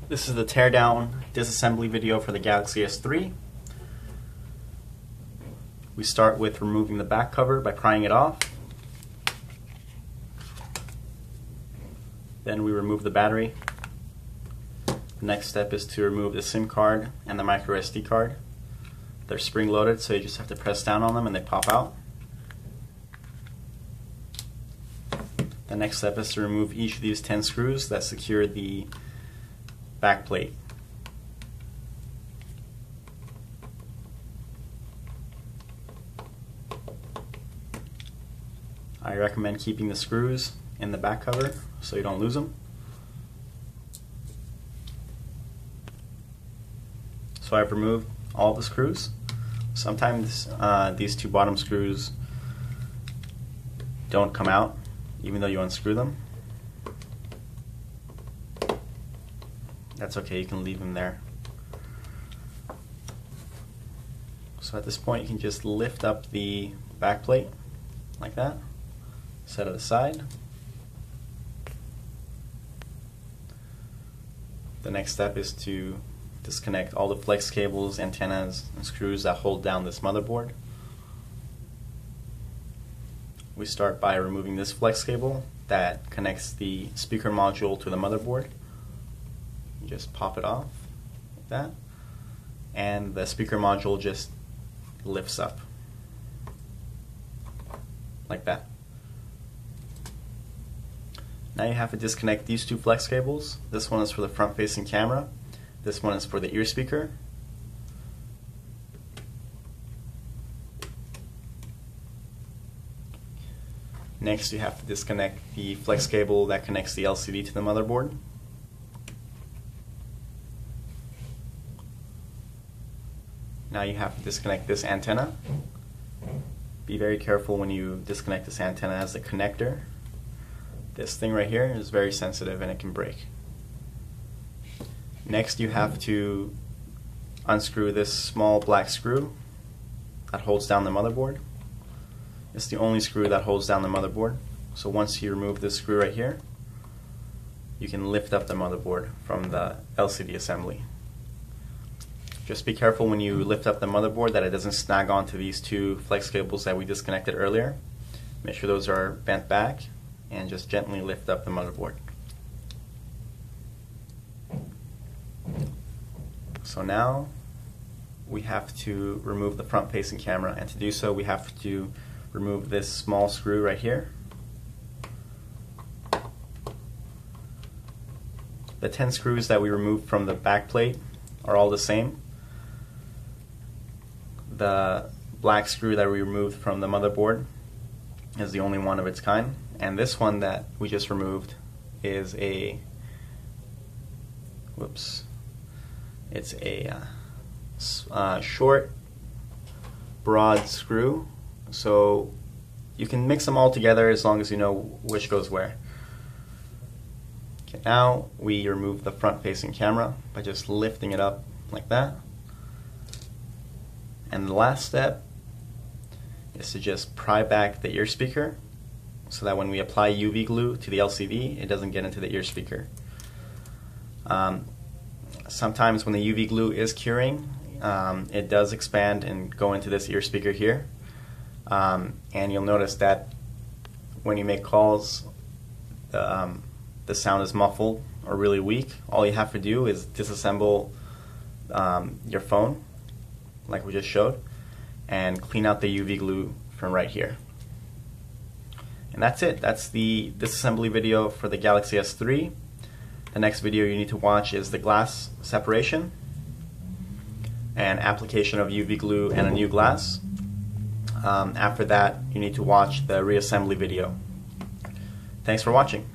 This is the teardown disassembly video for the Galaxy S3. We start with removing the back cover by prying it off. Then we remove the battery. The next step is to remove the SIM card and the micro SD card. They're spring loaded, so you just have to press down on them and they pop out. The next step is to remove each of these 10 screws that secure the back plate. I recommend keeping the screws in the back cover so you don't lose them. So I've removed all the screws. Sometimes these two bottom screws don't come out even though you unscrew them. That's okay, you can leave them there. So at this point you can just lift up the back plate like that, set it aside. The next step is to disconnect all the flex cables, antennas, and screws that hold down this motherboard. We start by removing this flex cable that connects the speaker module to the motherboard. You just pop it off like that, and the speaker module just lifts up like that. Now you have to disconnect these two flex cables. This one is for the front facing camera, this one is for the ear speaker. Next you have to disconnect the flex cable that connects the LCD to the motherboard. Now you have to disconnect this antenna. Be very careful when you disconnect this antenna as the connector. This thing right here is very sensitive and it can break. Next you have to unscrew this small black screw that holds down the motherboard. It's the only screw that holds down the motherboard. So once you remove this screw right here, you can lift up the motherboard from the LCD assembly. Just be careful when you lift up the motherboard that it doesn't snag onto these two flex cables that we disconnected earlier. Make sure those are bent back and just gently lift up the motherboard. So now we have to remove the front facing camera, and to do so we have to remove this small screw right here. The 10 screws that we removed from the back plate are all the same. The black screw that we removed from the motherboard is the only one of its kind, and this one that we just removed is a it's a short, broad screw, so you can mix them all together as long as you know which goes where. Okay, now we remove the front facing camera by just lifting it up like that. And the last step is to just pry back the ear speaker so that when we apply UV glue to the LCD, it doesn't get into the ear speaker. Sometimes when the UV glue is curing, it does expand and go into this ear speaker here. And you'll notice that when you make calls, the sound is muffled or really weak. All you have to do is disassemble your phone, like we just showed, and clean out the UV glue from right here. And that's it. That's the disassembly video for the Galaxy S3. The next video you need to watch is the glass separation and application of UV glue and a new glass. After that, you need to watch the reassembly video. Thanks for watching.